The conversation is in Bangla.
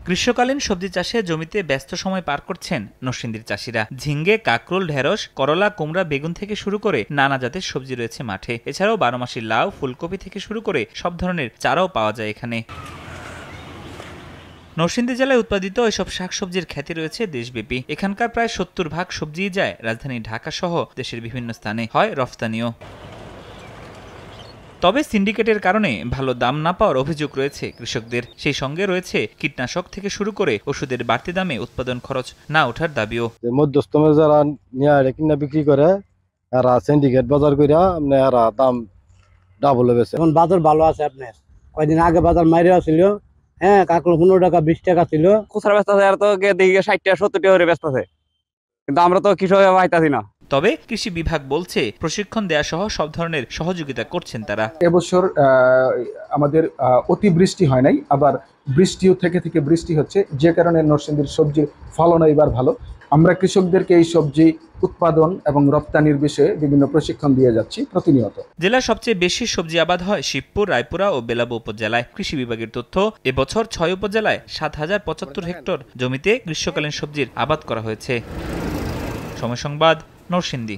গ্রীষ্মকালীন সবজি চাষে জমিতে ব্যস্ত সময় পার করছেন নরসিংদীর চাষিরা। ঝিঙ্গে, কাকরোল, ঢেঁড়স, করলা, কুমড়া, বেগুন থেকে শুরু করে নানা জাতের সবজি রয়েছে মাঠে। এছাড়াও 12 মাসি লাউ, ফুলকপি থেকে শুরু করে সব ধরনের চারাও পাওয়া যায় এখানে। নরসিংদী জেলায় উৎপাদিত এসব শাকসবজির খ্যাতি রয়েছে দেশব্যাপী। এখানকার প্রায় 70% সবজিই যায় রাজধানী ঢাকা সহ দেশের বিভিন্ন স্থানে, হয় রফতানিও। তবে সিন্ডিকেটের কারণে ভালো দাম না পাওয়ার অভিযোগ রয়েছে কৃষকদের। সেই সঙ্গে রয়েছে কীটনাশক থেকে শুরু করে ওষুধের বাড়তি দামে উৎপাদন খরচ না ওঠার দাবিও। মধ্যস্থ যারা নিয়ে কিনা বিক্রি করে এরা সিন্ডিকেট বাজার কইরা এরা দাম ডাবল বেচে। এখন বাজার ভালো আছে। আপনার কয়দিন আগে বাজার মাইরে ছিল, হ্যাঁ, কাকল 15 টাকা 20 টাকা ছিল। খুচরা ব্যস্ত আছে, আর তো দেখি 60 টাকা 70 টাকা করে ব্যস্ত আছে, কিন্তু আমরা তো কৃষক পাইতাছি না। তবে কৃষি বিভাগ বলছে প্রশিক্ষণ দেয়া সহ সব ধরনের সহযোগিতা করছেন তারা। এবছর আমাদের অতিবৃষ্টি হয় নাই, আবার বৃষ্টিও থেকে বৃষ্টি হচ্ছে, যে কারণে নরসিংদীর সবজির ফলন এবার ভালো। আমরা কৃষকদেরকে এই সবজি উৎপাদন এবং রপ্তানির বিষয়ে বিভিন্ন প্রশিক্ষণ দিয়ে যাচ্ছি প্রতিনিয়ত। জেলার সবচেয়ে বেশি সবজি আবাদ হয় শিবপুর, রায়পুরা ও বেলাবো উপজেলায়। কৃষি বিভাগের তথ্য, এবছর 6 উপজেলায় 7075 হেক্টর জমিতে গ্রীষ্মকালীন সবজির আবাদ করা হয়েছে। সময় সংবাদ, নরসিংদী।